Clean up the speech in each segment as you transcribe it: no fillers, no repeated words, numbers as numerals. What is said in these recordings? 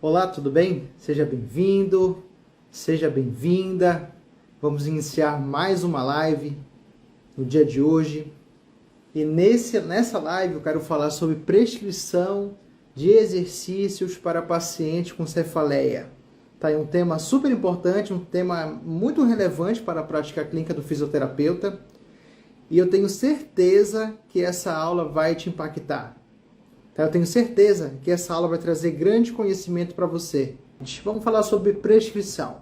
Olá, tudo bem? Seja bem-vindo, seja bem-vinda. Vamos iniciar mais uma live no dia de hoje. E nessa live eu quero falar sobre prescrição de exercícios para paciente com cefaleia. Tá? É um tema super importante, um tema muito relevante para a prática clínica do fisioterapeuta. E eu tenho certeza que essa aula vai te impactar. Eu tenho certeza que essa aula vai trazer grande conhecimento para você. Vamos falar sobre prescrição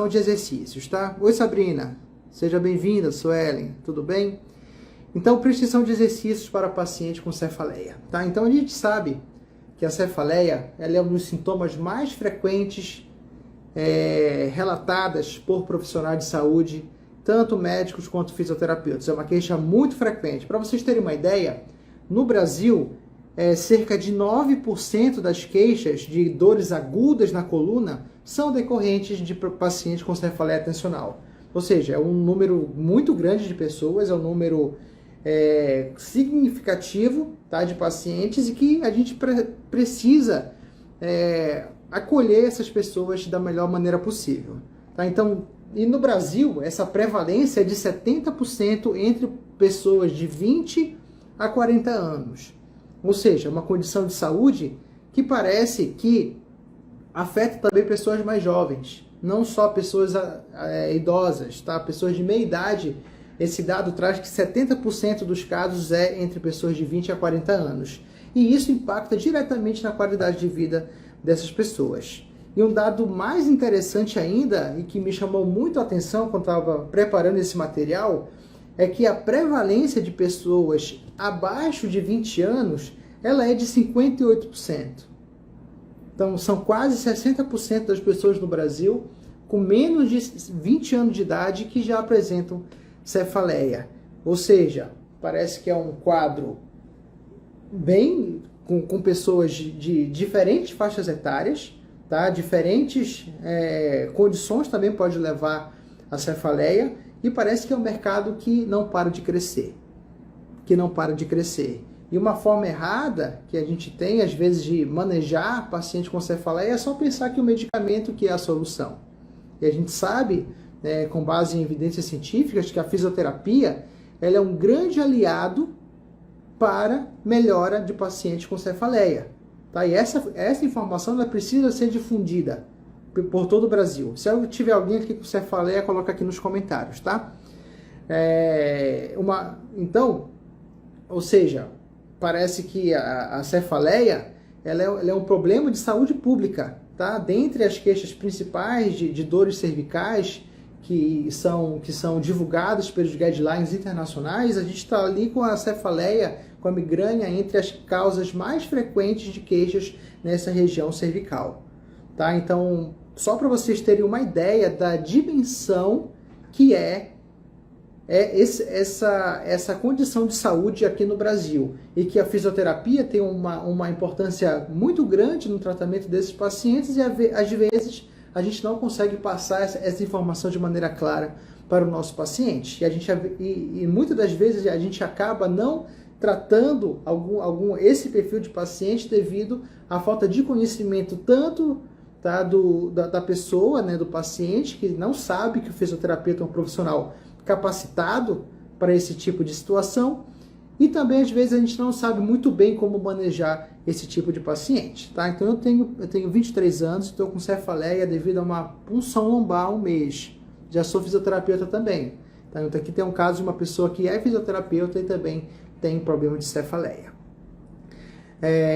de exercícios, tá? Oi, Sabrina, seja bem-vinda, Suelen, tudo bem? Então, prescrição de exercícios para paciente com cefaleia, tá? Então, a gente sabe que a cefaleia ela é um dos sintomas mais frequentes relatadas por profissionais de saúde, tanto médicos quanto fisioterapeutas. É uma queixa muito frequente. Para vocês terem uma ideia, no Brasil, cerca de 9% das queixas de dores agudas na coluna são decorrentes de pacientes com cefaleia tensional. Ou seja, é um número muito grande de pessoas, é um número significativo, tá, de pacientes e que a gente precisa acolher essas pessoas da melhor maneira possível. Tá? Então, e no Brasil, essa prevalência é de 70% entre pessoas de 20 a 40 anos. Ou seja, uma condição de saúde que parece que afeta também pessoas mais jovens, não só pessoas idosas, tá? Pessoas de meia idade. Esse dado traz que 70% dos casos é entre pessoas de 20 a 40 anos. E isso impacta diretamente na qualidade de vida dessas pessoas. E um dado mais interessante ainda, e que me chamou muito a atenção quando estava preparando esse material, é que a prevalência de pessoas abaixo de 20 anos, ela é de 58%. Então, são quase 60% das pessoas no Brasil com menos de 20 anos de idade que já apresentam cefaleia. Ou seja, parece que é um quadro bem com pessoas de diferentes faixas etárias, tá? Diferentes condições também pode levar a cefaleia. E parece que é um mercado que não para de crescer. E uma forma errada que a gente tem, às vezes, de manejar paciente com cefaleia é só pensar que o medicamento que é a solução. E a gente sabe, com base em evidências científicas, que a fisioterapia ela é um grande aliado para melhora de paciente com cefaleia. Tá? E essa informação ela precisa ser difundida por todo o Brasil. Se tiver alguém aqui com cefaleia, coloca aqui nos comentários, tá? Então, ou seja, parece que a cefaleia ela é um problema de saúde pública, tá? Dentre as queixas principais de dores cervicais que são divulgadas pelos guidelines internacionais, a gente está ali com a cefaleia, com a migrânia, entre as causas mais frequentes de queixas nessa região cervical, tá? Então, só para vocês terem uma ideia da dimensão que essa condição de saúde aqui no Brasil e que a fisioterapia tem uma importância muito grande no tratamento desses pacientes e às vezes a gente não consegue passar essa informação de maneira clara para o nosso paciente. E muitas das vezes a gente acaba não tratando esse perfil de paciente devido à falta de conhecimento tanto da pessoa, do paciente, que não sabe que o fisioterapeuta é um profissional capacitado para esse tipo de situação, e também às vezes a gente não sabe muito bem como manejar esse tipo de paciente. Tá? Então eu tenho 23 anos, estou com cefaleia devido a uma punção lombar há um mês. Já sou fisioterapeuta também. Tá? Então aqui tem um caso de uma pessoa que é fisioterapeuta e também tem problema de cefaleia.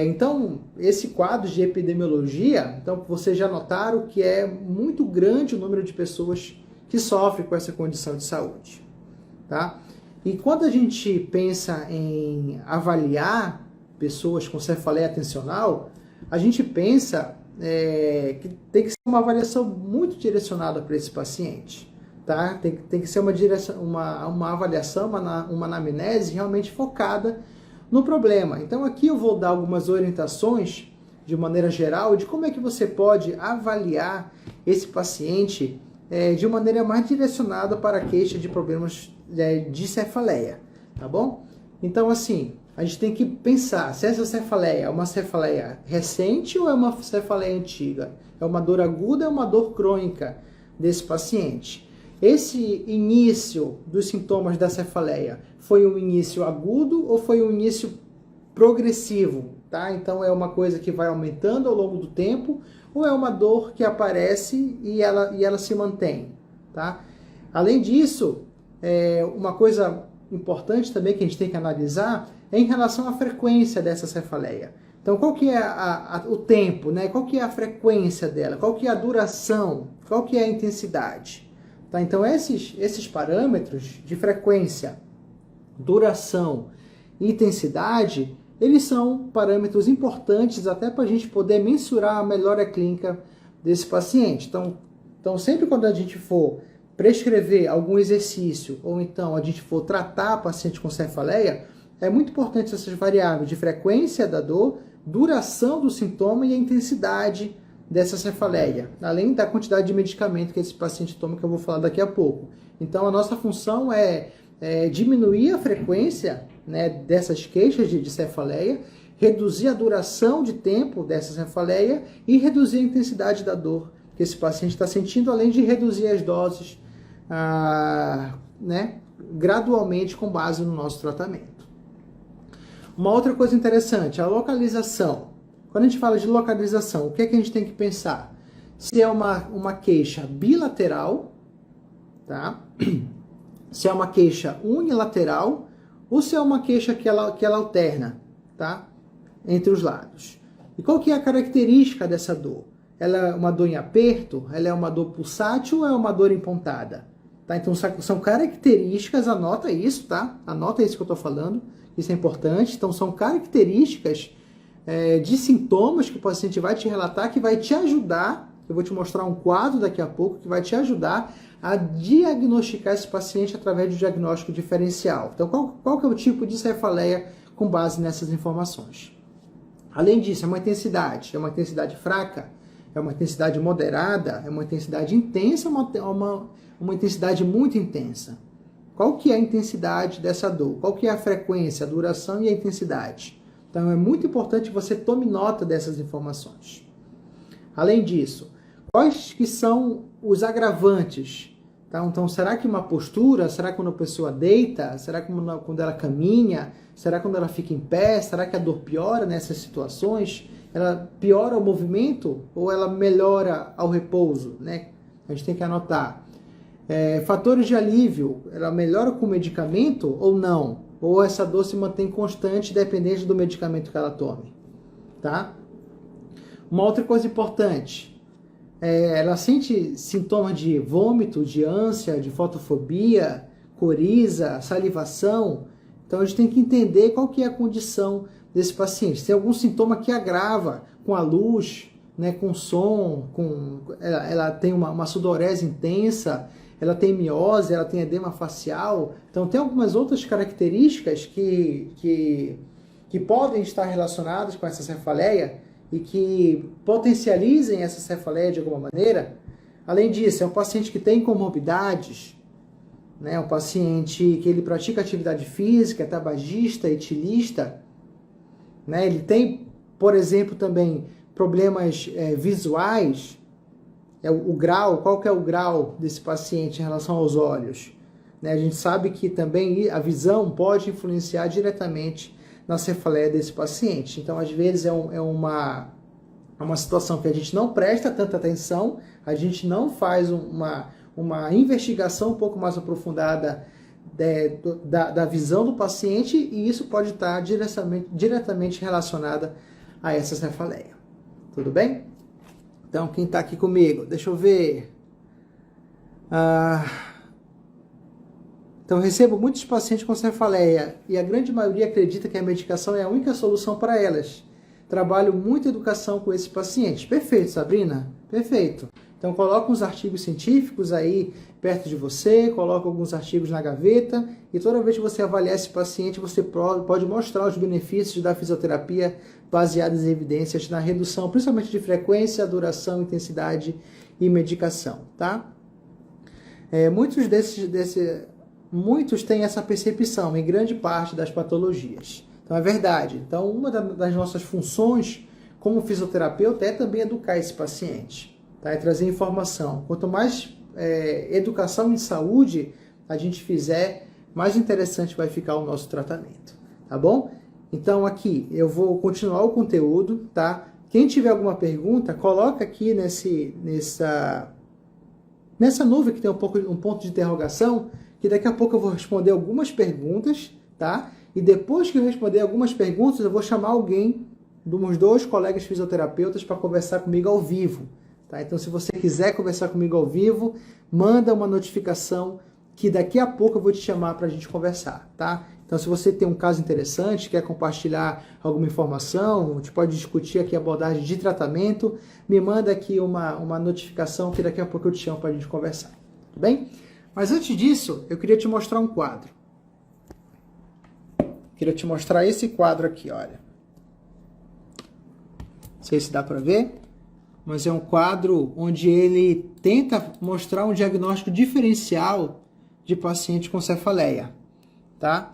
Então, esse quadro de epidemiologia, então vocês já notaram que é muito grande o número de pessoas que sofrem com essa condição de saúde. Tá? E quando a gente pensa em avaliar pessoas com cefaleia tensional, a gente pensa que tem que ser uma avaliação muito direcionada para esse paciente. Tá? Tem que ser uma avaliação, uma anamnese realmente focada no problema. Então aqui eu vou dar algumas orientações de maneira geral de como é que você pode avaliar esse paciente de maneira mais direcionada para a queixa de problemas de cefaleia, tá bom? Então assim, a gente tem que pensar se essa cefaleia é uma cefaleia recente ou é uma cefaleia antiga. É uma dor aguda ou é uma dor crônica desse paciente. Esse início dos sintomas da cefaleia foi um início agudo ou foi um início progressivo? Tá? Então é uma coisa que vai aumentando ao longo do tempo ou é uma dor que aparece e ela se mantém? Tá? Além disso, uma coisa importante também que a gente tem que analisar é em relação à frequência dessa cefaleia. Então, qual que é o tempo, né? Qual que é a frequência dela? Qual que é a duração? Qual que é a intensidade? Tá? Então, esses parâmetros de frequência, duração e intensidade, eles são parâmetros importantes até para a gente poder mensurar a melhora clínica desse paciente. Então, sempre quando a gente for prescrever algum exercício ou então a gente for tratar a paciente com cefaleia, é muito importante essas variáveis de frequência da dor, duração do sintoma e a intensidade dessa cefaleia, além da quantidade de medicamento que esse paciente toma, que eu vou falar daqui a pouco. Então, a nossa função é diminuir a frequência, né, dessas queixas de cefaleia, reduzir a duração de tempo dessa cefaleia e reduzir a intensidade da dor que esse paciente está sentindo, além de reduzir as doses né, gradualmente com base no nosso tratamento. Uma outra coisa interessante, a localização. Quando a gente fala de localização, o que é que a gente tem que pensar? Se é uma queixa bilateral, tá? Se é uma queixa unilateral, ou se é uma queixa que ela alterna, tá? Entre os lados. E qual que é a característica dessa dor? Ela é uma dor em aperto? Ela é uma dor pulsátil ou é uma dor empontada? Tá? Então, são características, anota isso, tá? Anota isso que eu estou falando, isso é importante. Então, são características de sintomas que o paciente vai te relatar, que vai te ajudar, eu vou te mostrar um quadro daqui a pouco, que vai te ajudar a diagnosticar esse paciente através do diagnóstico diferencial. Então, qual que é o tipo de cefaleia com base nessas informações? Além disso, é uma intensidade fraca, é uma intensidade moderada, é uma intensidade intensa, uma intensidade muito intensa. Qual que é a intensidade dessa dor? Qual que é a frequência, a duração e a intensidade? Então, é muito importante que você tome nota dessas informações. Além disso, quais que são os agravantes? Tá? Então, será que uma postura? Será que quando a pessoa deita? Será que quando ela caminha? Será que quando ela fica em pé? Será que a dor piora nessas situações? Ela piora o movimento ou ela melhora ao repouso? Né? A gente tem que anotar. Fatores de alívio, ela melhora com o medicamento ou não? Ou essa dor se mantém constante dependente do medicamento que ela tome? Tá? Uma outra coisa importante, ela sente sintomas de vômito, de ânsia, de fotofobia, coriza, salivação. Então a gente tem que entender qual que é a condição desse paciente. Se tem algum sintoma que agrava com a luz, né, com som, ela tem uma sudorese intensa, ela tem miose, ela tem edema facial. Então tem algumas outras características que podem estar relacionadas com essa cefaleia e que potencializem essa cefaleia de alguma maneira. Além disso, é um paciente que tem comorbidades, né? Um paciente que ele pratica atividade física, é tabagista, etilista, né? Ele tem, por exemplo, também problemas visuais. O grau, qual que é o grau desse paciente em relação aos olhos? Né? A gente sabe que também a visão pode influenciar diretamente na cefaleia desse paciente. Então, às vezes, é uma situação que a gente não presta tanta atenção, a gente não faz uma investigação um pouco mais aprofundada da visão do paciente, e isso pode estar diretamente relacionada a essa cefaleia. Tudo bem? Então, quem está aqui comigo? Deixa eu ver. Então, eu recebo muitos pacientes com cefaleia e a grande maioria acredita que a medicação é a única solução para elas. Trabalho muita educação com esses pacientes. Perfeito, Sabrina. Perfeito. Então, coloca uns artigos científicos aí perto de você, coloca alguns artigos na gaveta e toda vez que você avaliar esse paciente, você pode mostrar os benefícios da fisioterapia baseados em evidências na redução, principalmente de frequência, duração, intensidade e medicação, tá? Muitos têm essa percepção em grande parte das patologias. Então é verdade. Então uma das nossas funções como fisioterapeuta é também educar esse paciente, tá? É trazer informação. Quanto mais educação em saúde a gente fizer, mais interessante vai ficar o nosso tratamento, tá bom? Então aqui eu vou continuar o conteúdo, tá? Quem tiver alguma pergunta, coloca aqui nessa nuvem que tem um ponto de interrogação, que daqui a pouco eu vou responder algumas perguntas, tá? E depois que eu responder algumas perguntas, eu vou chamar alguém, uns 2 colegas fisioterapeutas, para conversar comigo ao vivo, tá? Então, se você quiser conversar comigo ao vivo, manda uma notificação que daqui a pouco eu vou te chamar para a gente conversar, tá? Então, se você tem um caso interessante, quer compartilhar alguma informação, a gente pode discutir aqui a abordagem de tratamento, me manda aqui uma notificação que daqui a pouco eu te chamo para a gente conversar, tudo bem? Mas antes disso, eu queria te mostrar um quadro. Queria te mostrar esse quadro aqui, olha. Não sei se dá para ver, mas é um quadro onde ele tenta mostrar um diagnóstico diferencial de paciente com cefaleia, tá?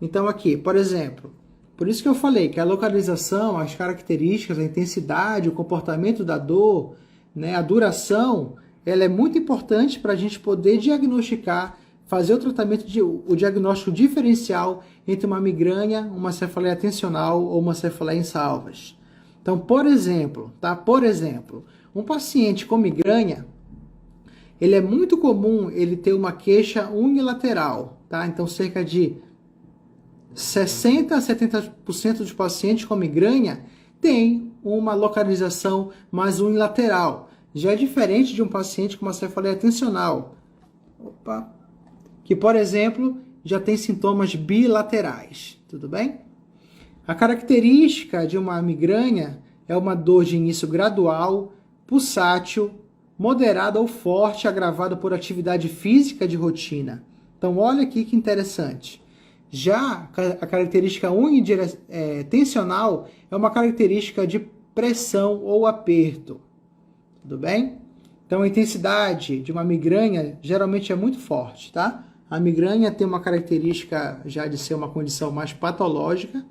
Então aqui, por exemplo, por isso que eu falei que a localização, as características, a intensidade, o comportamento da dor, né, a duração, ela é muito importante para a gente poder diagnosticar, fazer o tratamento, o diagnóstico diferencial entre uma migrânia, uma cefaleia tensional ou uma cefaleia em salvas. Então, por exemplo, um paciente com migrânia, ele é muito comum ele ter uma queixa unilateral, tá? Então, cerca de 60 a 70% dos pacientes com migrânia tem uma localização mais unilateral. Já é diferente de um paciente com uma cefaleia tensional, que, por exemplo, já tem sintomas bilaterais, tudo bem? A característica de uma migrânia é uma dor de início gradual, pulsátil, moderada ou forte, agravada por atividade física de rotina. Então, olha aqui que interessante. Já a característica unidirecional é uma característica de pressão ou aperto. Tudo bem? Então, a intensidade de uma migrânia geralmente é muito forte, tá? A migrânia tem uma característica já de ser uma condição mais patológica,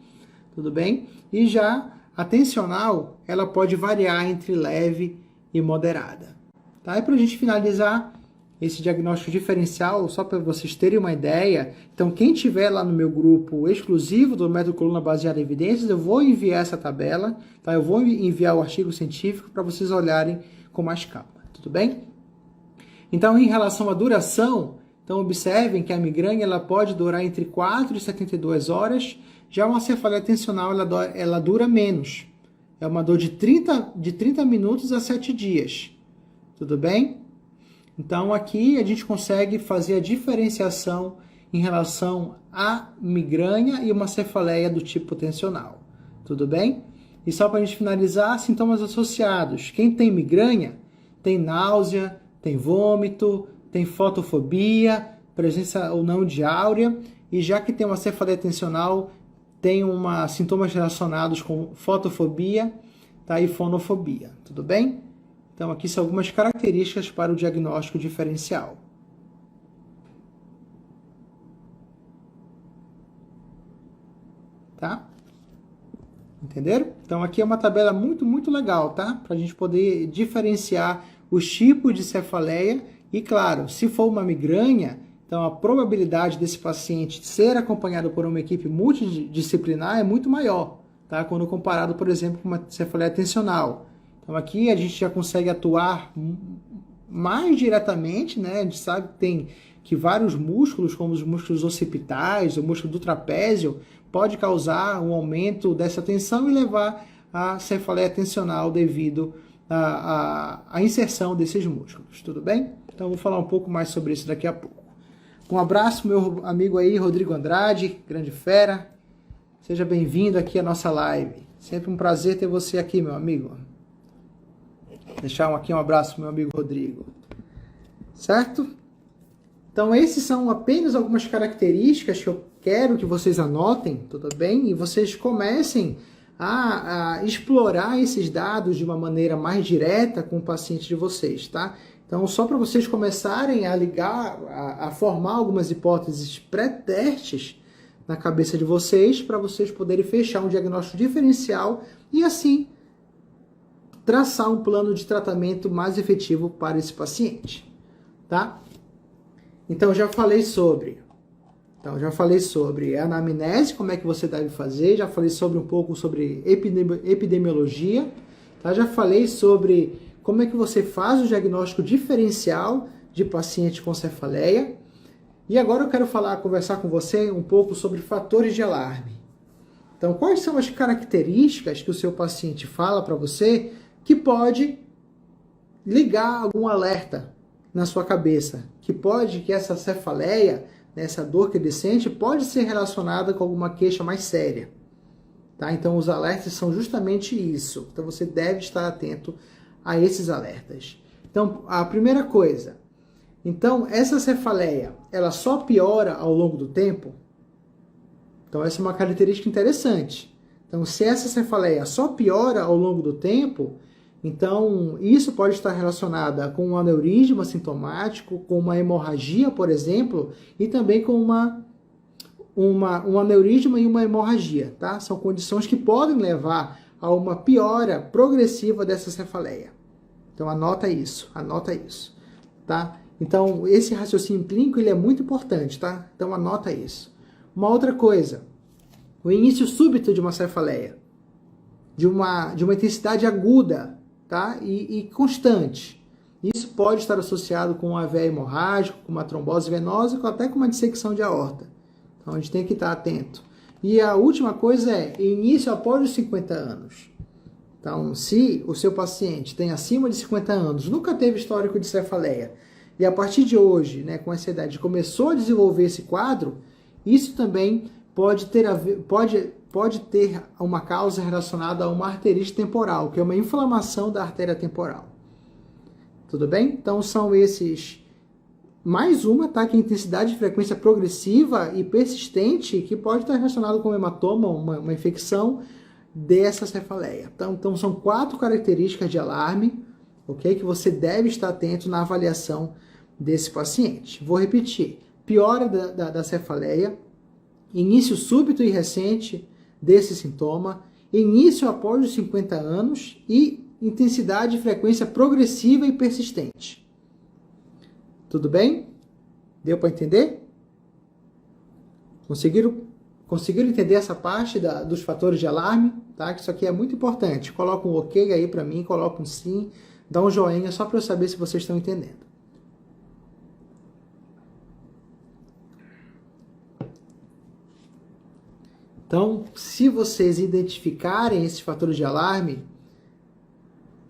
tudo bem? E já a tensional, ela pode variar entre leve e moderada. Tá? E para a gente finalizar esse diagnóstico diferencial, só para vocês terem uma ideia, então quem tiver lá no meu grupo exclusivo do método coluna baseada em evidências, eu vou enviar essa tabela, tá? Eu vou enviar o artigo científico para vocês olharem com mais calma, tudo bem? Então, em relação à duração, então observem que a migrânia ela pode durar entre 4 e 72 horas, já uma cefaleia tensional ela dura menos, é uma dor de 30 minutos a 7 dias, tudo bem? Então, aqui a gente consegue fazer a diferenciação em relação à migrânia e uma cefaleia do tipo tensional. Tudo bem? E só para a gente finalizar, sintomas associados. Quem tem migrânia tem náusea, tem vômito, tem fotofobia, presença ou não de áurea. E já que tem uma cefaleia tensional, tem sintomas relacionados com fotofobia, tá? E fonofobia. Tudo bem? Então, aqui são algumas características para o diagnóstico diferencial. Tá? Entenderam? Então, aqui é uma tabela muito, muito legal, tá? Para a gente poder diferenciar os tipos de cefaleia. E, claro, se for uma migrânia, então a probabilidade desse paciente ser acompanhado por uma equipe multidisciplinar é muito maior, tá? Quando comparado, por exemplo, com uma cefaleia tensional. Então, aqui a gente já consegue atuar mais diretamente, né? A gente sabe que vários músculos, como os músculos occipitais, o músculo do trapézio, pode causar um aumento dessa tensão e levar à cefaleia tensional devido à inserção desses músculos. Tudo bem? Então, eu vou falar um pouco mais sobre isso daqui a pouco. Um abraço, meu amigo aí, Rodrigo Andrade, grande fera. Seja bem-vindo aqui à nossa live. Sempre um prazer ter você aqui, meu amigo. Deixar aqui um abraço pro meu amigo Rodrigo. Certo? Então, esses são apenas algumas características que eu quero que vocês anotem, tudo bem? E vocês comecem a explorar esses dados de uma maneira mais direta com o paciente de vocês, tá? Então, só para vocês começarem a ligar, a formar algumas hipóteses pré-testes, na cabeça de vocês, para vocês poderem fechar um diagnóstico diferencial e assim traçar um plano de tratamento mais efetivo para esse paciente, tá? Então já falei sobre a anamnese, como é que você deve fazer, já falei sobre um pouco sobre epidemiologia, tá? Já falei sobre como é que você faz o diagnóstico diferencial de paciente com cefaleia. E agora eu quero conversar com você um pouco sobre fatores de alarme. Então, quais são as características que o seu paciente fala para você que pode ligar algum alerta na sua cabeça? Que essa cefaleia, essa dor que ele sente, pode ser relacionada com alguma queixa mais séria. Tá? Então, os alertas são justamente isso. Então, você deve estar atento a esses alertas. Então, a primeira coisa... Então, essa cefaleia, ela só piora ao longo do tempo? Então, essa é uma característica interessante. Então, se essa cefaleia só piora ao longo do tempo, então isso pode estar relacionada com um aneurisma sintomático, com uma hemorragia, por exemplo, e também com um aneurisma e uma hemorragia, tá? São condições que podem levar a uma piora progressiva dessa cefaleia. Então, anota isso, tá? Então, esse raciocínio clínico ele é muito importante, tá? Então, anota isso. Uma outra coisa, o início súbito de uma cefaleia, de uma intensidade aguda, tá? E constante. Isso pode estar associado com um AVE hemorrágico, com uma trombose venosa, até com uma dissecção de aorta. Então, a gente tem que estar atento. E a última coisa é início após os 50 anos. Então, se o seu paciente tem acima de 50 anos, nunca teve histórico de cefaleia, e a partir de hoje, né, com essa idade, começou a desenvolver esse quadro, isso também pode ter uma causa relacionada a uma arterite temporal, que é uma inflamação da artéria temporal. Tudo bem? Então são esses... Mais uma, tá? Que é a intensidade de frequência progressiva e persistente, que pode estar relacionado com um hematoma, uma infecção dessa cefaleia. Então são 4 características de alarme, ok? Que você deve estar atento na avaliação desse paciente. Vou repetir. Piora da cefaleia, início súbito e recente desse sintoma, início após os 50 anos e intensidade e frequência progressiva e persistente. Tudo bem? Deu para entender? Conseguiram entender essa parte dos fatores de alarme? Tá? Que isso aqui é muito importante. Coloca um ok aí para mim, coloca um sim, dá um joinha só para eu saber se vocês estão entendendo. Então, se vocês identificarem esses fatores de alarme,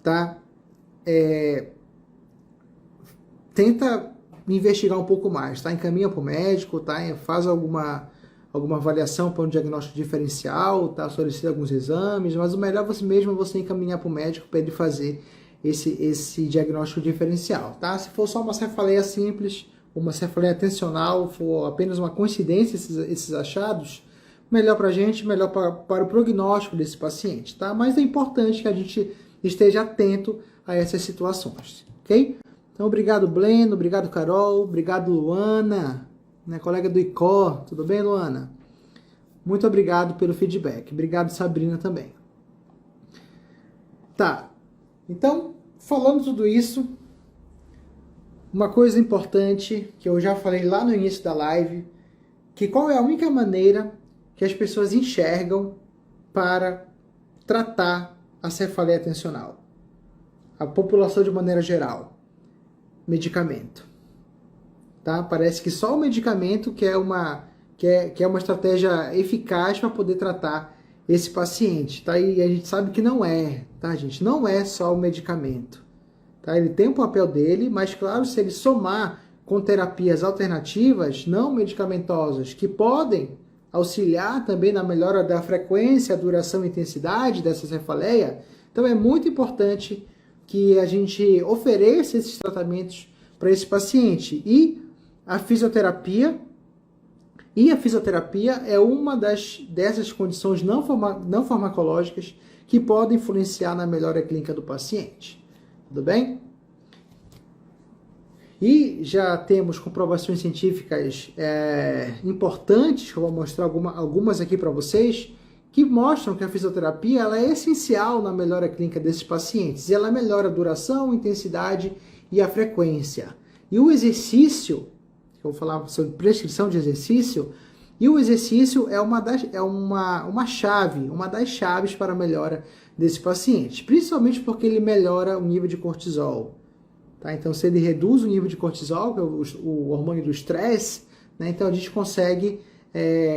tá? Tenta investigar um pouco mais, tá? Encaminha para o médico, tá? Faz alguma avaliação para um diagnóstico diferencial, tá? Solicita alguns exames, mas o melhor você encaminhar para o médico para ele fazer esse diagnóstico diferencial, tá? Se for só uma cefaleia simples, uma cefaleia tensional, for apenas uma coincidência esses achados, melhor para a gente, melhor para o prognóstico desse paciente, tá? Mas é importante que a gente esteja atento a essas situações, ok? Então, obrigado, Bleno, obrigado, Carol, obrigado, Luana, né, colega do ICOR, tudo bem, Luana? Muito obrigado pelo feedback, obrigado, Sabrina, também. Tá, então, falando tudo isso, uma coisa importante que eu já falei lá no início da live, que qual é a única maneira que as pessoas enxergam para tratar a cefaleia tensional? A população de maneira geral. Medicamento. Tá? Parece que só o medicamento que é uma estratégia eficaz para poder tratar esse paciente. Tá? E a gente sabe que não é, tá, gente? Não é só o medicamento. Tá? Ele tem o papel dele, mas claro, se ele somar com terapias alternativas, não medicamentosas, que podem auxiliar também na melhora da frequência, duração e intensidade dessa cefaleia, então é muito importante que a gente ofereça esses tratamentos para esse paciente. E a fisioterapia é uma dessas condições não farmacológicas que podem influenciar na melhora clínica do paciente. Tudo bem? E já temos comprovações científicas importantes, que eu vou mostrar algumas aqui para vocês, que mostram que a fisioterapia ela é essencial na melhora clínica desses pacientes. E ela melhora a duração, a intensidade e a frequência. E o exercício, eu vou falar sobre prescrição de exercício, e o exercício é uma chave, uma das chaves para a melhora desse paciente, principalmente porque ele melhora o nível de cortisol. Tá? Então, se ele reduz o nível de cortisol, que é o hormônio do estresse, né? Então a gente consegue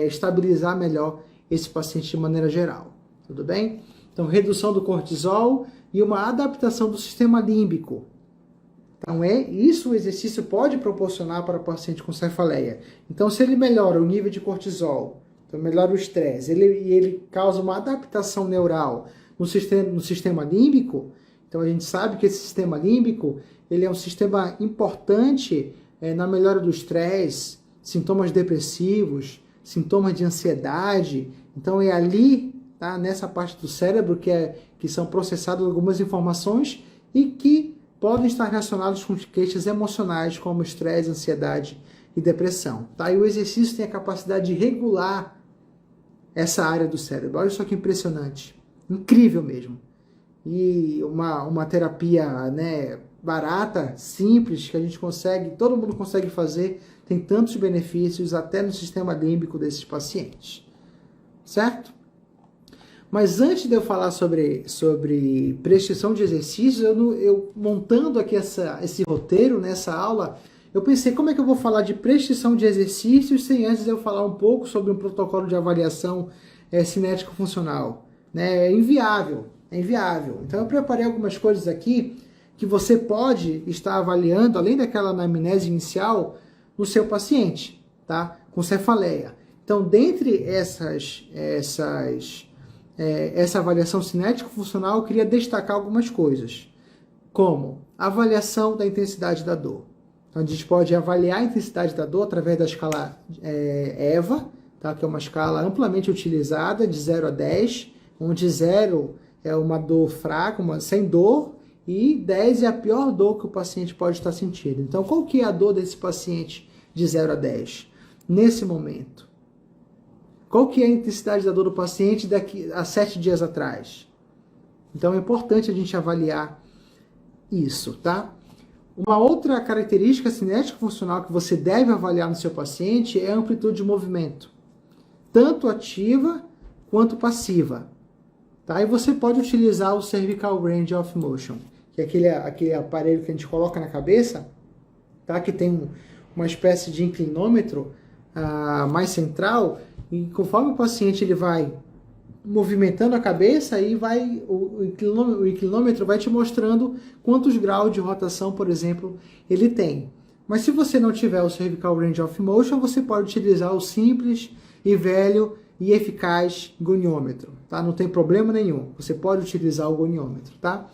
estabilizar melhor esse paciente de maneira geral. Tudo bem? Então, redução do cortisol e uma adaptação do sistema límbico. Então, isso o exercício pode proporcionar para o paciente com cefaleia. Então, se ele melhora o nível de cortisol, então melhora o estresse, ele causa uma adaptação neural no sistema límbico, então a gente sabe que esse sistema límbico ele é um sistema importante na melhora do estresse, sintomas depressivos, sintomas de ansiedade. Então, é ali, tá, nessa parte do cérebro que são processadas algumas informações e que podem estar relacionados com queixas emocionais, como estresse, ansiedade e depressão. Tá? E o exercício tem a capacidade de regular essa área do cérebro. Olha só que impressionante. Incrível mesmo. E uma terapia, né, barata, simples, que a gente consegue, todo mundo consegue fazer, tem tantos benefícios até no sistema límbico desses pacientes. Certo? Mas antes de eu falar sobre prescrição de exercícios, eu montando aqui esse roteiro nessa aula, eu pensei como é que eu vou falar de prescrição de exercícios sem antes eu falar um pouco sobre um protocolo de avaliação cinético-funcional. Né? É inviável. Então eu preparei algumas coisas aqui que você pode estar avaliando, além daquela anamnese inicial, no seu paciente, tá? Com cefaleia. Então, dentre essa avaliação cinético-funcional, eu queria destacar algumas coisas, como a avaliação da intensidade da dor. Então, a gente pode avaliar a intensidade da dor através da escala EVA, tá? Que é uma escala amplamente utilizada, de 0 a 10, onde 0 é uma dor fraca, sem dor, e 10 é a pior dor que o paciente pode estar sentindo. Então, qual que é a dor desse paciente de 0 a 10? Nesse momento. Qual que é a intensidade da dor do paciente daqui a 7 dias atrás? Então, é importante a gente avaliar isso, tá? Uma outra característica cinético-funcional que você deve avaliar no seu paciente é a amplitude de movimento, tanto ativa quanto passiva. Tá? E você pode utilizar o Cervical Range of Motion, que é aquele aparelho que a gente coloca na cabeça, tá? Que tem uma espécie de inclinômetro mais central, e conforme o paciente ele vai movimentando a cabeça, aí o inclinômetro vai te mostrando quantos graus de rotação, por exemplo, ele tem. Mas se você não tiver o Cervical Range of Motion, você pode utilizar o simples e velho e eficaz goniômetro, tá? Não tem problema nenhum. Você pode utilizar o goniômetro, tá?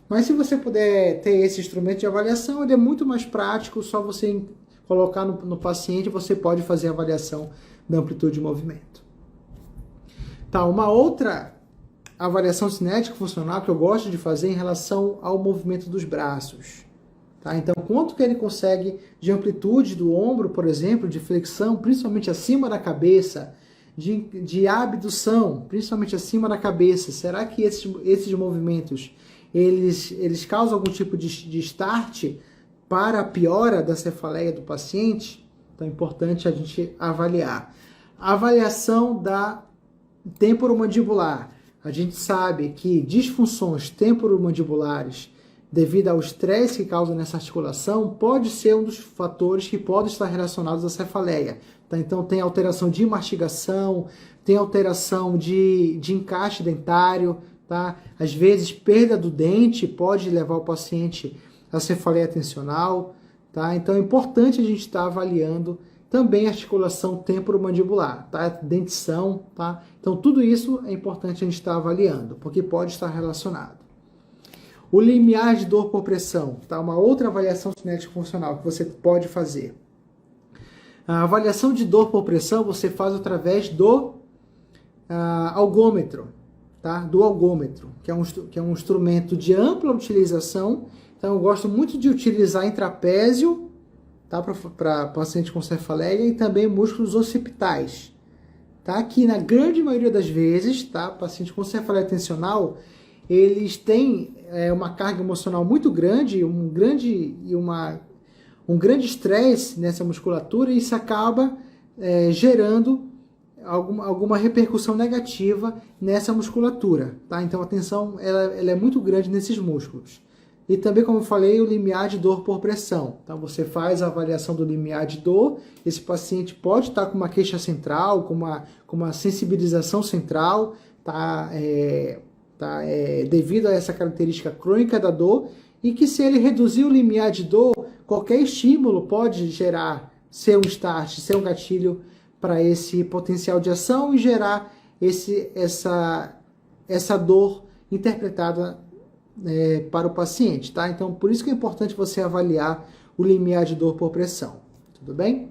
Mas se você puder ter esse instrumento de avaliação, ele é muito mais prático, só você colocar no paciente, você pode fazer a avaliação da amplitude de movimento. Tá, uma outra avaliação cinético-funcional que eu gosto de fazer em relação ao movimento dos braços. Tá? Então, quanto que ele consegue de amplitude do ombro, por exemplo, de flexão, principalmente acima da cabeça, de abdução, principalmente acima da cabeça. Será que esses movimentos, eles causam algum tipo de start para a piora da cefaleia do paciente? Então, é importante a gente avaliar. A avaliação da temporomandibular. A gente sabe que disfunções temporomandibulares devido ao estresse que causa nessa articulação pode ser um dos fatores que podem estar relacionados à cefaleia. Tá? Então tem alteração de mastigação, tem alteração de encaixe dentário, tá? Às vezes perda do dente pode levar o paciente à cefaleia tensional. Tá? Então é importante a gente estar avaliando também a articulação temporomandibular, tá? Dentição, tá? Então tudo isso é importante a gente estar avaliando, porque pode estar relacionado. O limiar de dor por pressão, tá? Uma outra avaliação cinético-funcional que você pode fazer. A avaliação de dor por pressão você faz através do algômetro, tá? Do algômetro, que é um instrumento de ampla utilização. Então eu gosto muito de utilizar em trapézio, tá? Para paciente com cefaleia e também músculos occipitais, tá? Que na grande maioria das vezes, tá? Paciente com cefaleia tensional, eles têm uma carga emocional muito grande, um grande estresse nessa musculatura, e isso acaba gerando alguma repercussão negativa nessa musculatura, tá? Então a tensão ela é muito grande nesses músculos. E também, como eu falei, o limiar de dor por pressão. Então você faz a avaliação do limiar de dor, esse paciente pode estar com uma queixa central, com uma sensibilização central, devido a essa característica crônica da dor, e que se ele reduzir o limiar de dor, qualquer estímulo pode ser um start, ser um gatilho para esse potencial de ação e gerar essa dor interpretada para o paciente, tá? Então, por isso que é importante você avaliar o limiar de dor por pressão, tudo bem?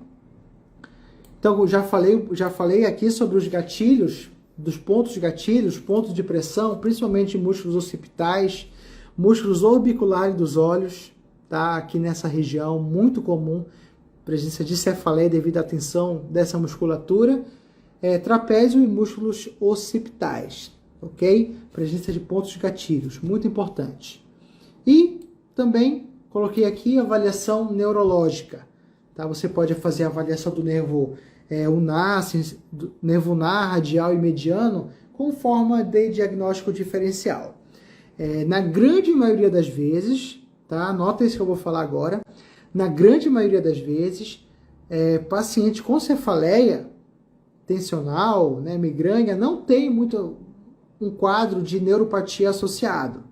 Então, já falei aqui sobre os gatilhos, dos pontos de gatilhos, pontos de pressão, principalmente músculos occipitais, músculos orbiculares dos olhos, tá? Aqui nessa região, muito comum, presença de cefaleia devido à tensão dessa musculatura, trapézio e músculos occipitais, ok? Presença de pontos de gatilhos, muito importante. E também coloquei aqui a avaliação neurológica, tá? Você pode fazer a avaliação do nervo ulnar, radial e mediano com forma de diagnóstico diferencial. Na grande maioria das vezes, tá? Anota isso que eu vou falar agora. Na grande maioria das vezes, paciente com cefaleia tensional, migrânia, não tem muito um quadro de neuropatia associado,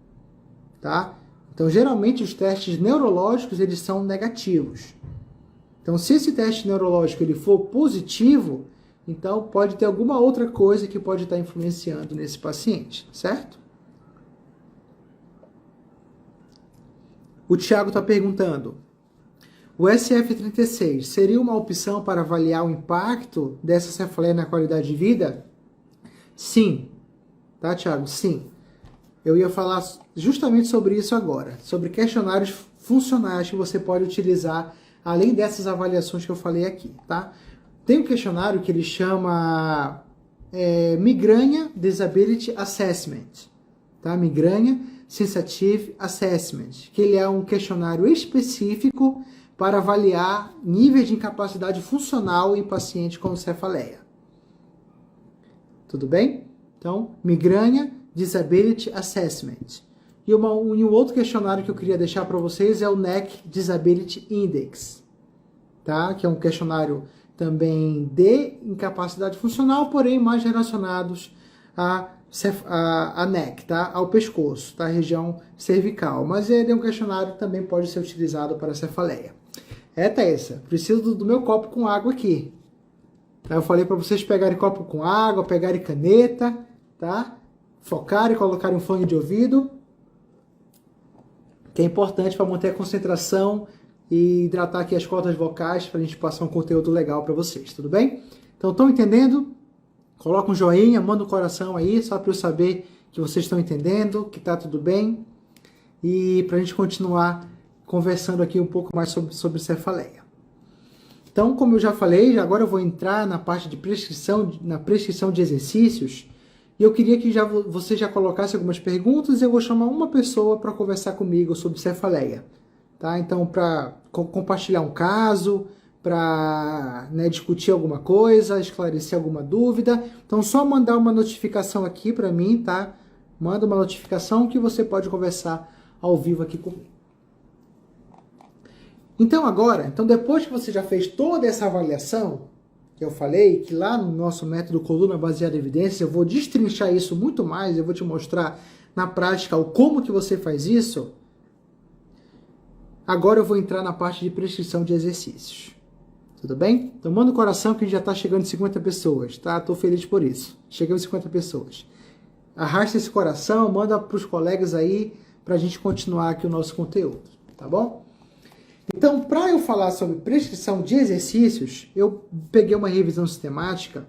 tá? Então, geralmente, os testes neurológicos, eles são negativos. Então, se esse teste neurológico ele for positivo, então pode ter alguma outra coisa que pode estar influenciando nesse paciente, certo? O Thiago está perguntando, o SF36 seria uma opção para avaliar o impacto dessa cefaleia na qualidade de vida? Sim. Tá, Thiago? Sim. Eu ia falar justamente sobre isso agora, sobre questionários funcionais que você pode utilizar, além dessas avaliações que eu falei aqui, tá? Tem um questionário que ele chama Migraine Disability Assessment, tá? Migraine Sensitive Assessment, que ele é um questionário específico para avaliar níveis de incapacidade funcional em paciente com cefaleia. Tudo bem? Então, Migraine Disability Assessment. E um outro questionário que eu queria deixar para vocês é o NEC Disability Index, tá? Que é um questionário também de incapacidade funcional, porém mais relacionados a neck, tá? Ao pescoço, tá? A região cervical. Mas ele é um questionário que também pode ser utilizado para cefaleia. Tessa, preciso do meu copo com água aqui. Eu falei para vocês pegarem copo com água, pegarem caneta, tá? Focarem, colocarem um fone de ouvido, que é importante para manter a concentração e hidratar aqui as cordas vocais para a gente passar um conteúdo legal para vocês, tudo bem? Então, estão entendendo? Coloca um joinha, manda um coração aí, só para eu saber que vocês estão entendendo, que tá tudo bem. E para a gente continuar conversando aqui um pouco mais sobre cefaleia. Então, como eu já falei, agora eu vou entrar na parte de prescrição de exercícios. E eu queria que você já colocasse algumas perguntas e eu vou chamar uma pessoa para conversar comigo sobre cefaleia. Tá? Então, para compartilhar um caso, para discutir alguma coisa, esclarecer alguma dúvida. Então, só mandar uma notificação aqui para mim, tá? Manda uma notificação que você pode conversar ao vivo aqui comigo. Então, depois que você já fez toda essa avaliação, que eu falei, que lá no nosso método Coluna Baseada em Evidências, eu vou destrinchar isso muito mais, eu vou te mostrar na prática como que você faz isso. Agora eu vou entrar na parte de prescrição de exercícios. Tudo bem? Então manda um coração que a gente já está chegando em 50 pessoas, tá? Estou feliz por isso. Chegamos em 50 pessoas. Arrasta esse coração, manda para os colegas aí, para a gente continuar aqui o nosso conteúdo, tá bom? Então, para eu falar sobre prescrição de exercícios, eu peguei uma revisão sistemática,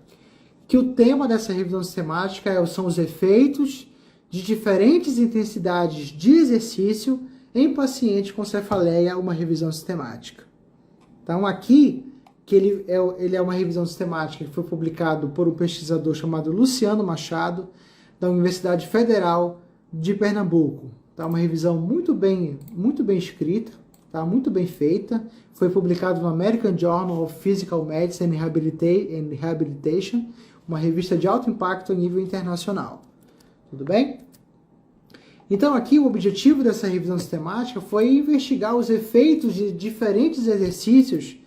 que o tema dessa revisão sistemática são os efeitos de diferentes intensidades de exercício em paciente com cefaleia, uma revisão sistemática. Então aqui, que ele é uma revisão sistemática que foi publicado por um pesquisador chamado Luciano Machado, da Universidade Federal de Pernambuco. Tá? Uma revisão muito bem escrita, tá? Muito bem feita. Foi publicado no American Journal of Physical Medicine and Rehabilitation, uma revista de alto impacto a nível internacional. Tudo bem? Então aqui o objetivo dessa revisão sistemática foi investigar os efeitos de diferentes exercícios,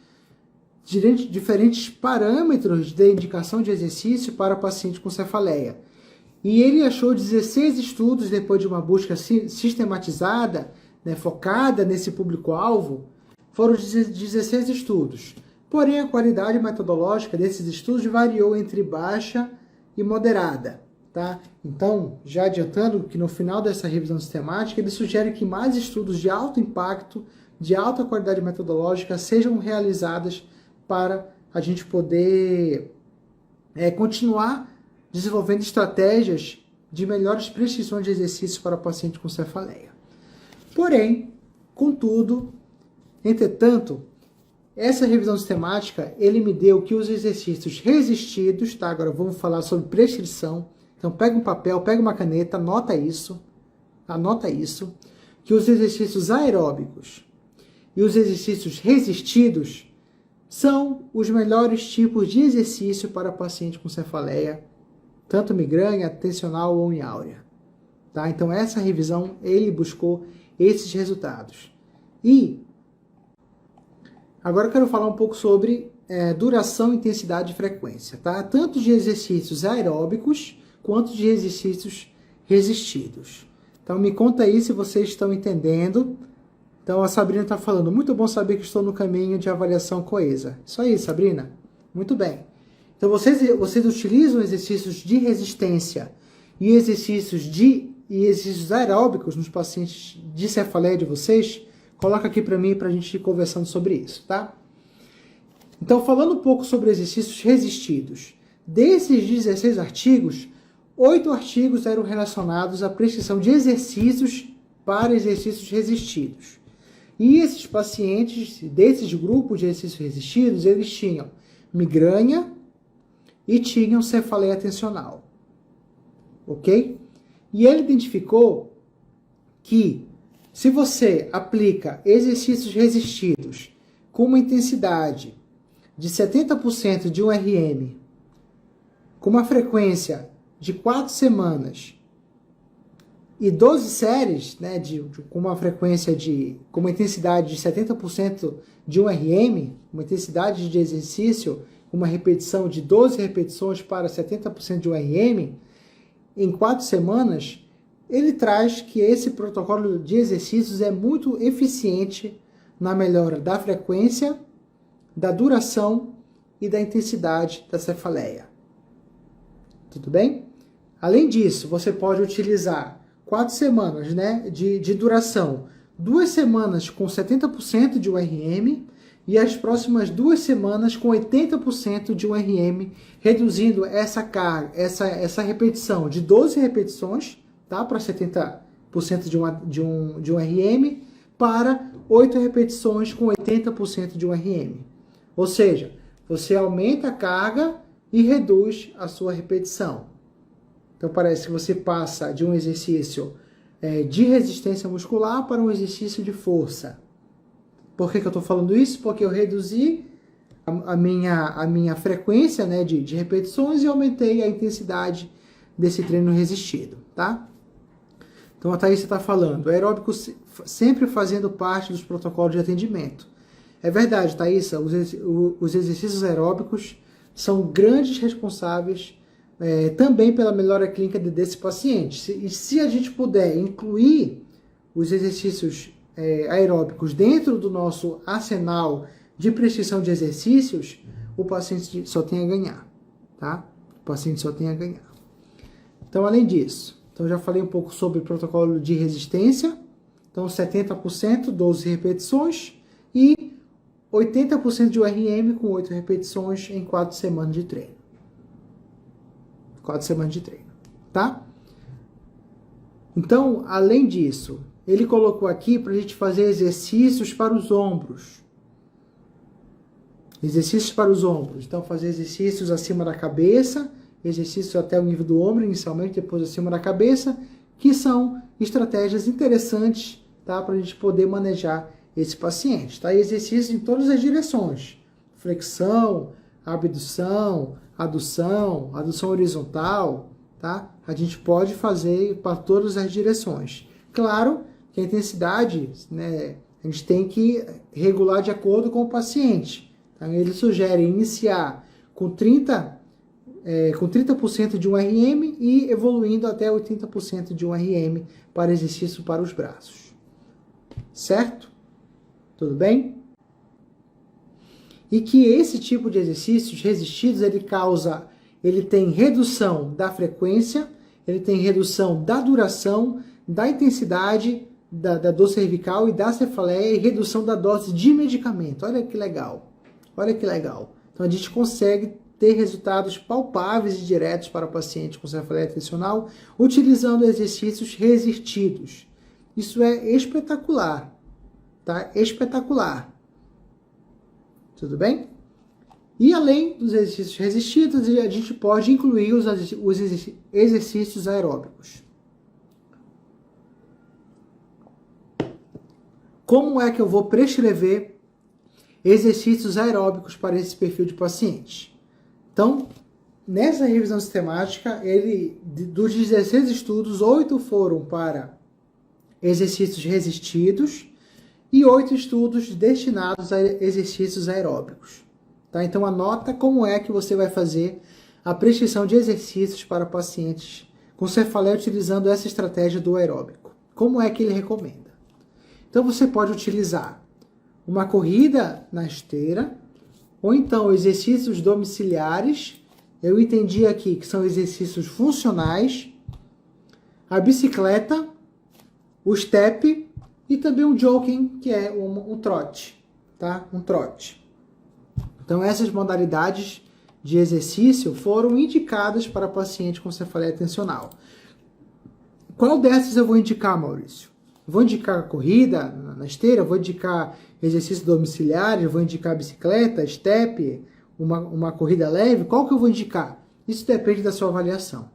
diferentes parâmetros de indicação de exercício para paciente com cefaleia. E ele achou 16 estudos depois de uma busca sistematizada, né, focada nesse público-alvo. Foram 16 estudos. Porém, a qualidade metodológica desses estudos variou entre baixa e moderada. Tá? Então, já adiantando que no final dessa revisão sistemática, ele sugere que mais estudos de alto impacto, de alta qualidade metodológica, sejam realizados para a gente poder continuar desenvolvendo estratégias de melhores prescrições de exercícios para paciente com cefaleia. Porém, contudo, entretanto, essa revisão sistemática, ele me deu que os exercícios resistidos, tá? Agora vamos falar sobre prescrição. Então pega um papel, pega uma caneta, anota isso, que os exercícios aeróbicos e os exercícios resistidos são os melhores tipos de exercício para paciente com cefaleia, tanto migrânia, tensional ou em áurea. Tá? Então essa revisão, ele buscou esses resultados. E agora eu quero falar um pouco sobre duração, intensidade e frequência. Tá? Tanto de exercícios aeróbicos, quanto de exercícios resistidos. Então me conta aí se vocês estão entendendo. Então a Sabrina está falando, muito bom saber que estou no caminho de avaliação coesa. Isso aí, Sabrina. Muito bem. Então vocês utilizam exercícios de resistência e exercícios aeróbicos nos pacientes de cefaleia de vocês? Coloca aqui para mim para a gente ir conversando sobre isso, tá? Então falando um pouco sobre exercícios resistidos. Desses 16 artigos, 8 artigos eram relacionados à prescrição de exercícios para exercícios resistidos. E esses pacientes, desses grupos de exercícios resistidos, eles tinham migrânia e tinham cefaleia tensional. Ok? E ele identificou que se você aplica exercícios resistidos com uma intensidade de 70% de 1 RM, com uma frequência de 4 semanas e 12 séries, né, com uma frequência com uma intensidade de 70% de 1 RM, uma intensidade de exercício, uma repetição de 12 repetições para 70% de 1 RM, em 4 semanas, ele traz que esse protocolo de exercícios é muito eficiente na melhora da frequência, da duração e da intensidade da cefaleia. Tudo bem? Além disso, você pode utilizar 4 semanas, né, de duração, 2 semanas com 70% de 1 RM e as próximas 2 semanas com 80% de 1 RM, reduzindo essa carga, essa repetição de 12 repetições, tá, para 70% de um RM, para 8 repetições com 80% de 1 RM. Ou seja, você aumenta a carga e reduz a sua repetição. Então parece que você passa de um exercício de resistência muscular para um exercício de força. Por que eu estou falando isso? Porque eu reduzi a minha frequência, né, de repetições e aumentei a intensidade desse treino resistido, tá? Então a Thaís está falando, aeróbico sempre fazendo parte dos protocolos de atendimento. É verdade, Thaís, os exercícios aeróbicos são grandes responsáveis também pela melhora clínica desse paciente. E se a gente puder incluir os exercícios aeróbicos dentro do nosso arsenal de prescrição de exercícios, o paciente só tem a ganhar, tá? O paciente só tem a ganhar. Então, além disso, já falei um pouco sobre o protocolo de resistência. Então, 70%, 12 repetições e 80% de URM com 8 repetições em 4 semanas de treino. 4 semanas de treino, tá? Então, além disso, ele colocou aqui para a gente fazer exercícios para os ombros. Exercícios para os ombros. Então, fazer exercícios acima da cabeça, exercícios até o nível do ombro, inicialmente, depois acima da cabeça, que são estratégias interessantes, tá? Para a gente poder manejar esse paciente. Tá? Exercícios em todas as direções. Flexão, abdução, adução horizontal, tá? A gente pode fazer para todas as direções. Claro que a intensidade, né, a gente tem que regular de acordo com o paciente. Tá? Ele sugere iniciar com 30% de um RM e evoluindo até 80% de um RM para exercício para os braços. Certo? Tudo bem? E que esse tipo de exercícios resistidos, ele tem redução da frequência, ele tem redução da duração, da intensidade da dor cervical e da cefaleia e redução da dose de medicamento. Olha que legal. Olha que legal. Então a gente consegue ter resultados palpáveis e diretos para o paciente com cefaleia tensional utilizando exercícios resistidos. Isso é espetacular. Tá? Espetacular. Tudo bem? E além dos exercícios resistidos, a gente pode incluir os exercícios aeróbicos. Como é que eu vou prescrever exercícios aeróbicos para esse perfil de paciente? Então, nessa revisão sistemática, dos 16 estudos, 8 foram para exercícios resistidos e 8 estudos destinados a exercícios aeróbicos. Tá? Então, anota como é que você vai fazer a prescrição de exercícios para pacientes com cefaleia utilizando essa estratégia do aeróbico. Como é que ele recomenda? Então, você pode utilizar uma corrida na esteira, ou então exercícios domiciliares. Eu entendi aqui que são exercícios funcionais, a bicicleta, o step e também o jogging, que é um trote, tá? Um trote. Então, essas modalidades de exercício foram indicadas para paciente com cefaleia tensional. Qual dessas eu vou indicar, Maurício? Vou indicar corrida na esteira, vou indicar exercício domiciliar, vou indicar bicicleta, step, uma corrida leve. Qual que eu vou indicar? Isso depende da sua avaliação.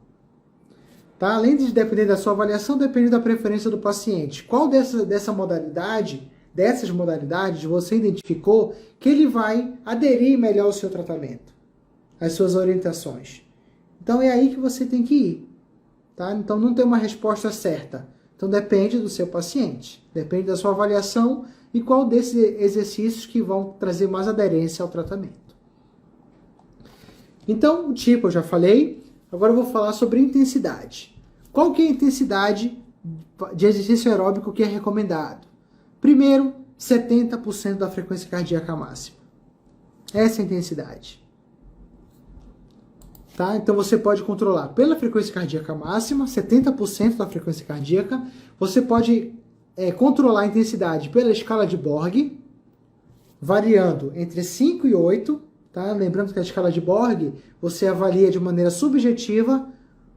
Tá? Além de depender da sua avaliação, depende da preferência do paciente. Qual dessas modalidades você identificou que ele vai aderir melhor ao seu tratamento, às suas orientações? Então é aí que você tem que ir. Tá? Então não tem uma resposta certa. Então depende do seu paciente, depende da sua avaliação e qual desses exercícios que vão trazer mais aderência ao tratamento. Então, o tipo eu já falei, agora eu vou falar sobre intensidade. Qual que é a intensidade de exercício aeróbico que é recomendado? Primeiro, 70% da frequência cardíaca máxima. Essa é a intensidade. Tá? Então você pode controlar pela frequência cardíaca máxima, 70% da frequência cardíaca. Você pode controlar a intensidade pela escala de Borg, variando entre 5 e 8. Tá? Lembrando que a escala de Borg, você avalia de maneira subjetiva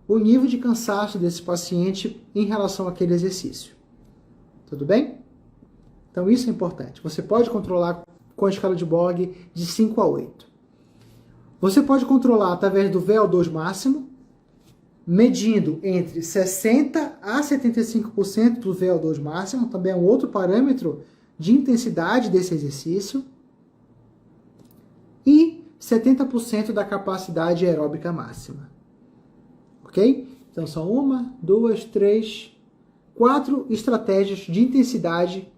o nível de cansaço desse paciente em relação àquele exercício. Tudo bem? Então isso é importante. Você pode controlar com a escala de Borg de 5 a 8. Você pode controlar através do VO2 máximo, medindo entre 60% a 75% do VO2 máximo, também é um outro parâmetro de intensidade desse exercício, e 70% da capacidade aeróbica máxima. Ok? Então são 1, 2, 3, 4 estratégias de intensidade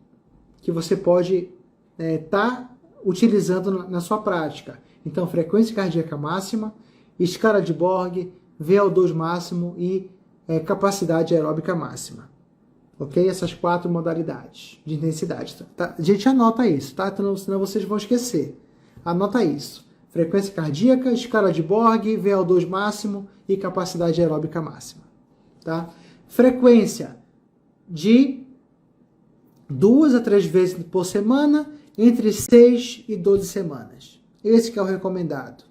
que você pode estar utilizando na sua prática. Então, frequência cardíaca máxima, escala de Borg, VO2 máximo e capacidade aeróbica máxima. Ok? Essas 4 modalidades de intensidade. Tá? A gente anota isso, tá? Senão vocês vão esquecer. Anota isso. Frequência cardíaca, escala de Borg, VO2 máximo e capacidade aeróbica máxima. Tá? Frequência de 2 a 3 vezes por semana, entre 6 e 12 semanas. Esse que é o recomendado.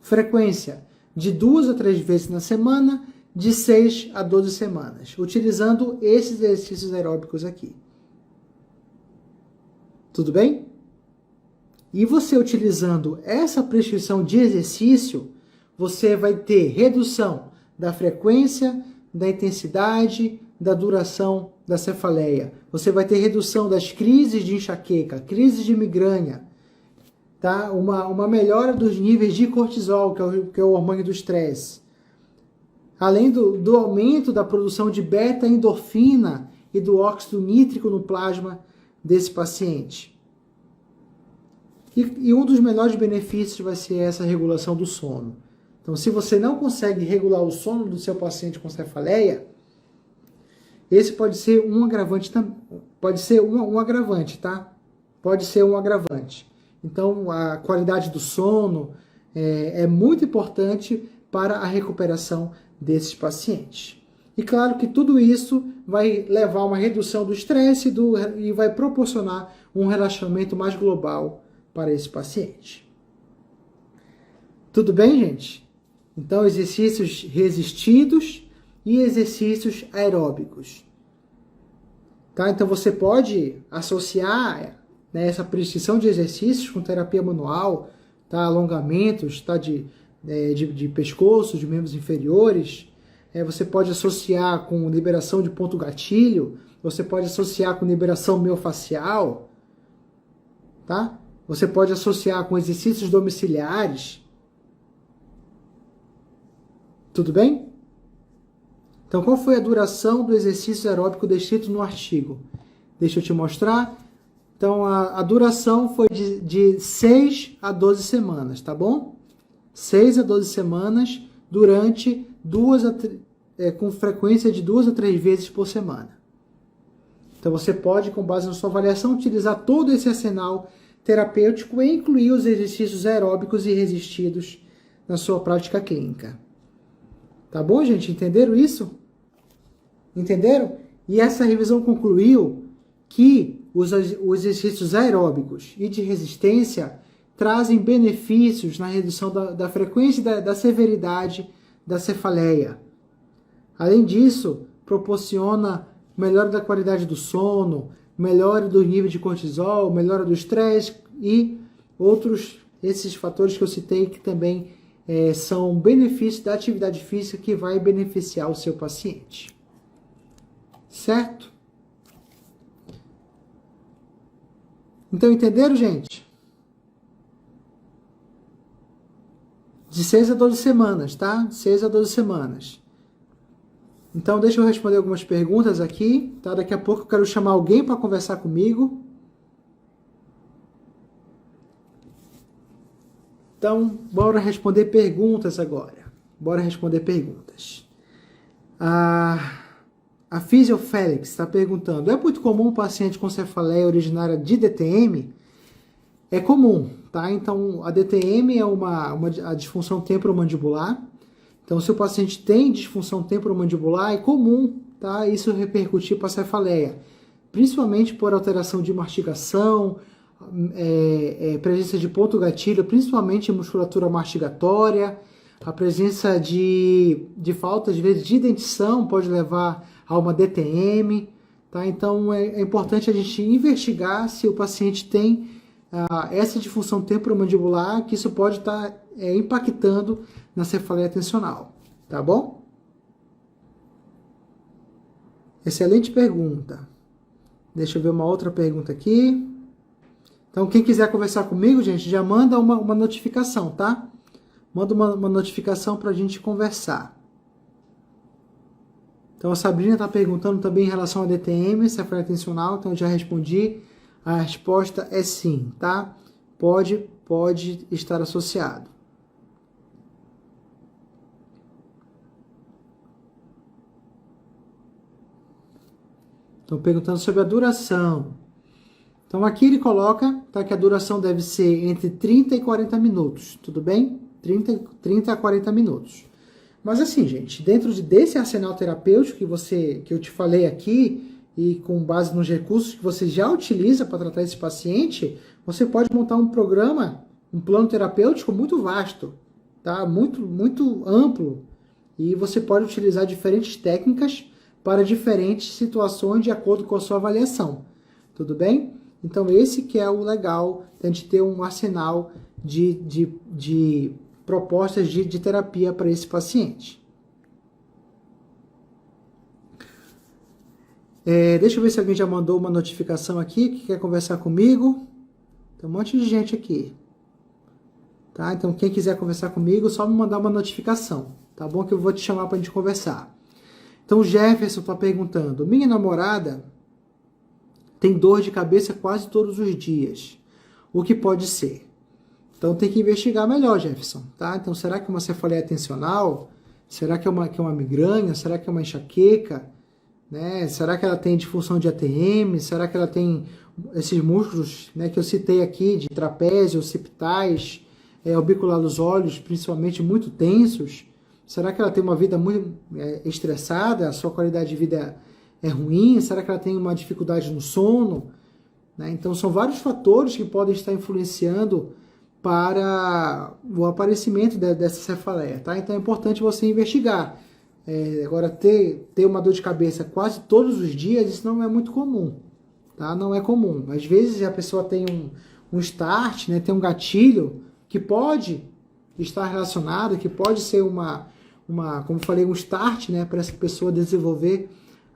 Frequência de 2 a 3 vezes na semana, de 6 a 12 semanas, utilizando esses exercícios aeróbicos aqui. Tudo bem? E você utilizando essa prescrição de exercício, você vai ter redução da frequência, da intensidade, da duração da cefaleia. Você vai ter redução das crises de enxaqueca, crises de migrânia, tá? Uma melhora dos níveis de cortisol, que é o hormônio do estresse. Além do aumento da produção de beta-endorfina e do óxido nítrico no plasma desse paciente. E um dos melhores benefícios vai ser essa regulação do sono. Então, se você não consegue regular o sono do seu paciente com cefaleia, esse pode ser um agravante, pode ser um agravante, tá? Pode ser um agravante. Então, a qualidade do sono é muito importante para a recuperação desses pacientes. E claro que tudo isso vai levar a uma redução do estresse e vai proporcionar um relaxamento mais global para esse paciente. Tudo bem, gente? Então, exercícios resistidos e exercícios aeróbicos. Tá? Então, você pode associar, né, essa prescrição de exercícios com terapia manual, tá? Alongamentos, tá? de pescoço, de membros inferiores. Você pode associar com liberação de ponto gatilho. Você pode associar com liberação miofascial. Tá? Você pode associar com exercícios domiciliares. Tudo bem? Então, qual foi a duração do exercício aeróbico descrito no artigo? Deixa eu te mostrar. Então, a duração foi de 6 a 12 semanas, tá bom? 6 a 12 semanas durante com frequência de 2 a 3 vezes por semana. Então, você pode, com base na sua avaliação, utilizar todo esse arsenal terapêutico e incluir os exercícios aeróbicos e resistidos na sua prática clínica. Tá bom, gente? Entenderam isso? Entenderam? E essa revisão concluiu que os exercícios aeróbicos e de resistência trazem benefícios na redução da frequência e da severidade da cefaleia. Além disso, proporciona melhora da qualidade do sono, melhora do nível de cortisol, melhora do estresse e esses fatores que eu citei que também são benefícios da atividade física que vai beneficiar o seu paciente. Certo? Então, entenderam, gente? De 6 a 12 semanas, tá? 6 a 12 semanas. Então, deixa eu responder algumas perguntas aqui, tá? Daqui a pouco eu quero chamar alguém para conversar comigo. Então, bora responder perguntas agora. Bora responder perguntas. A Fisiofélix está perguntando: é muito comum um paciente com cefaleia originária de DTM? É comum, tá? Então, a DTM é a disfunção temporomandibular. Então, se o paciente tem disfunção temporomandibular, é comum, tá? Isso repercutir para a cefaleia, principalmente por alteração de mastigação, presença de ponto gatilho, principalmente em musculatura mastigatória, a presença de falta, às vezes, de dentição pode levar a uma DTM, tá? Então, é importante a gente investigar se o paciente tem essa disfunção temporomandibular, que isso pode estar impactando na cefaleia tensional, tá bom? Excelente pergunta. Deixa eu ver uma outra pergunta aqui. Então, quem quiser conversar comigo, gente, já manda uma notificação, tá? Manda uma notificação para a gente conversar. Então, a Sabrina está perguntando também em relação à DTM, cefaleia tensional, então eu já respondi. A resposta é sim, tá? Pode estar associado. Estão perguntando sobre a duração. Então, aqui ele coloca, tá, que a duração deve ser entre 30 e 40 minutos, tudo bem? 30 a 40 minutos. Mas assim, gente, dentro desse arsenal terapêutico que eu te falei aqui, e com base nos recursos que você já utiliza para tratar esse paciente, você pode montar um programa, um plano terapêutico muito vasto, tá? Muito amplo. E você pode utilizar diferentes técnicas para diferentes situações de acordo com a sua avaliação. Tudo bem? Então esse que é o legal, a gente ter um arsenal de propostas de terapia para esse paciente. Deixa eu ver se alguém já mandou uma notificação aqui, que quer conversar comigo. Tem um monte de gente aqui. Tá? Então quem quiser conversar comigo, só me mandar uma notificação. Tá bom? Que eu vou te chamar para a gente conversar. Então o Jefferson está perguntando: minha namorada tem dor de cabeça quase todos os dias. O que pode ser? Então tem que investigar melhor, Jefferson. Tá? Então será que é uma cefaleia tensional? Será que é uma migrânia? Será que é uma enxaqueca? Né? Será que ela tem disfunção de ATM? Será que ela tem esses músculos, né, que eu citei aqui, de trapézio, occipitais, orbicular dos olhos, principalmente muito tensos? Será que ela tem uma vida muito estressada? A sua qualidade de vida é ruim? Será que ela tem uma dificuldade no sono? Né? Então são vários fatores que podem estar influenciando para o aparecimento dessa cefaleia. Tá? Então é importante você investigar. Agora, ter uma dor de cabeça quase todos os dias, isso não é muito comum. Tá? Não é comum. Às vezes a pessoa tem um start, né? Tem um gatilho que pode estar relacionado, que pode ser como eu falei, um start, né? Para essa pessoa desenvolver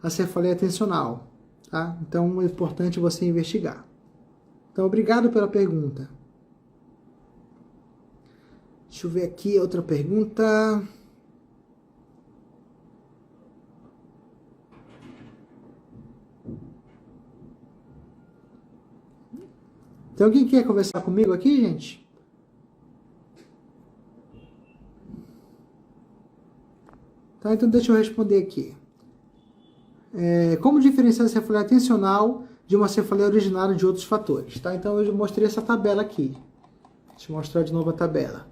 a cefaleia tensional. Tá? Então é importante você investigar. Então, obrigado pela pergunta. Deixa eu ver aqui outra pergunta. Tem alguém que quer conversar comigo aqui, gente? Tá, então deixa eu responder aqui. Como diferenciar a cefaleia tensional de uma cefaleia originária de outros fatores? Tá? Então eu mostrei essa tabela aqui. Deixa eu mostrar de novo a tabela.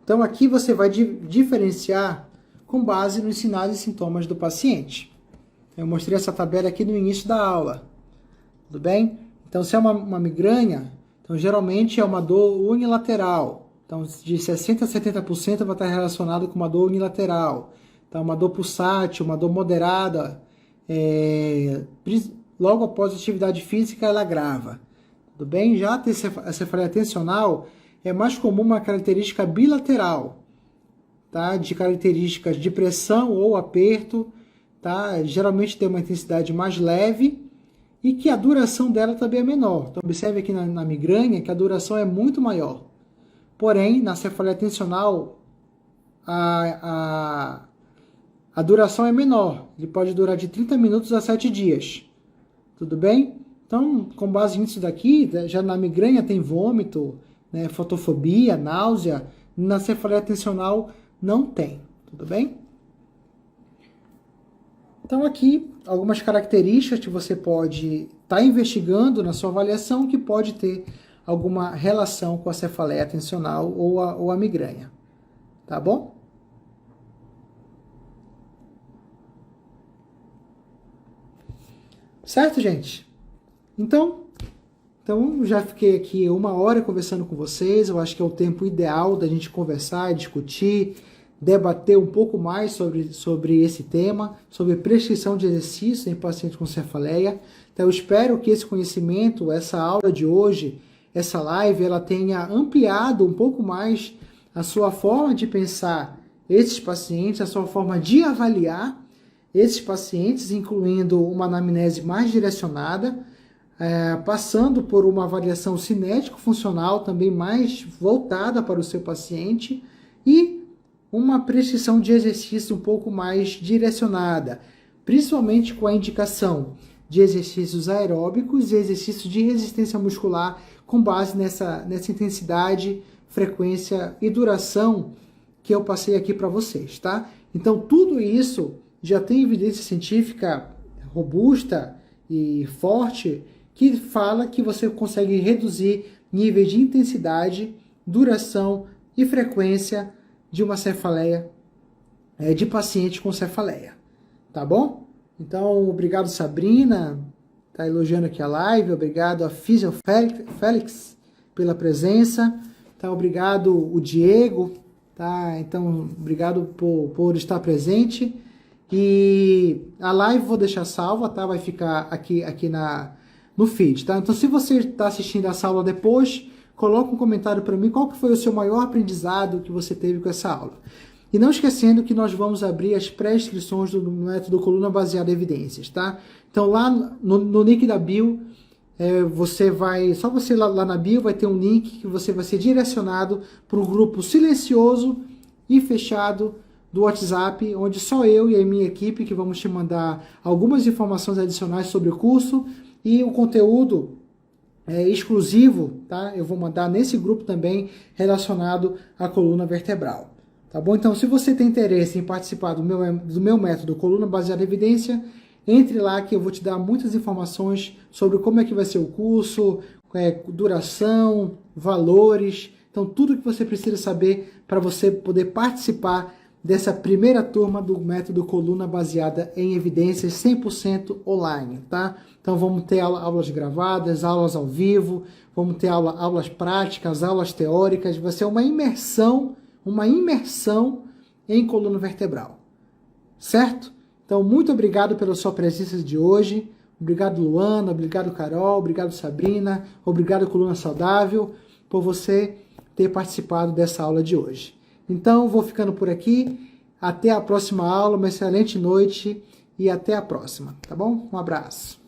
Então aqui você vai diferenciar com base nos sinais e sintomas do paciente. Eu mostrei essa tabela aqui no início da aula. Tudo bem? Então, se é uma migrânia, então geralmente é uma dor unilateral. Então, de 60% a 70% vai estar relacionado com uma dor unilateral. Então, uma dor pulsátil, uma dor moderada. Logo após a atividade física, ela agrava. Tudo bem? Já a cefaleia tensional é mais comum uma característica bilateral. Tá? De características de pressão ou aperto. Tá? Geralmente tem uma intensidade mais leve. E que a duração dela também é menor. Então, observe aqui na migrânia que a duração é muito maior. Porém, na cefaleia tensional, a duração é menor. Ele pode durar de 30 minutos a 7 dias. Tudo bem? Então, com base nisso daqui, já na migrânia tem vômito, né, fotofobia, náusea. Na cefaleia tensional não tem. Tudo bem? Então aqui, algumas características que você pode estar investigando na sua avaliação que pode ter alguma relação com a cefaleia tensional ou a migrânia. Tá bom? Certo, gente? Então já fiquei aqui 1 hora conversando com vocês. Eu acho que é o tempo ideal da gente conversar, discutir, debater um pouco mais sobre esse tema, sobre prescrição de exercício em pacientes com cefaleia. Então eu espero que esse conhecimento, essa aula de hoje, essa live, ela tenha ampliado um pouco mais a sua forma de pensar esses pacientes, a sua forma de avaliar esses pacientes, incluindo uma anamnese mais direcionada, passando por uma avaliação cinético-funcional também mais voltada para o seu paciente e uma prescrição de exercício um pouco mais direcionada, principalmente com a indicação de exercícios aeróbicos e exercícios de resistência muscular com base nessa intensidade, frequência e duração que eu passei aqui para vocês, tá? Então, tudo isso já tem evidência científica robusta e forte que fala que você consegue reduzir níveis de intensidade, duração e frequência de uma cefaleia, de paciente com cefaleia, tá bom? Então, obrigado Sabrina, tá elogiando aqui a live, obrigado a Físio Félix pela presença, tá? Obrigado o Diego, tá? Então, obrigado por estar presente E a live vou deixar salva, tá? Vai ficar aqui no feed, tá? Então, se você está assistindo essa aula depois, coloca um comentário para mim qual que foi o seu maior aprendizado que você teve com essa aula. E não esquecendo que nós vamos abrir as pré-inscrições do método Coluna Baseada em Evidências, tá? Então, lá no link da bio, só você lá na bio vai ter um link que você vai ser direcionado para o grupo silencioso e fechado do WhatsApp, onde só eu e a minha equipe que vamos te mandar algumas informações adicionais sobre o curso e o conteúdo exclusivo, tá? Eu vou mandar nesse grupo também relacionado à coluna vertebral, tá bom? Então, se você tem interesse em participar do meu método Coluna Baseada em Evidência, entre lá que eu vou te dar muitas informações sobre como é que vai ser o curso, duração, valores, então tudo que você precisa saber para você poder participar dessa primeira turma do método Coluna Baseada em Evidências 100% online, tá? Então vamos ter aulas gravadas, aulas ao vivo, vamos ter aulas práticas, aulas teóricas, vai ser uma imersão em coluna vertebral, certo? Então, muito obrigado pela sua presença de hoje. Obrigado, Luana. Obrigado, Carol. Obrigado, Sabrina. Obrigado, Coluna Saudável, por você ter participado dessa aula de hoje. Então, vou ficando por aqui. Até a próxima aula. Uma excelente noite e até a próxima, tá bom? Um abraço.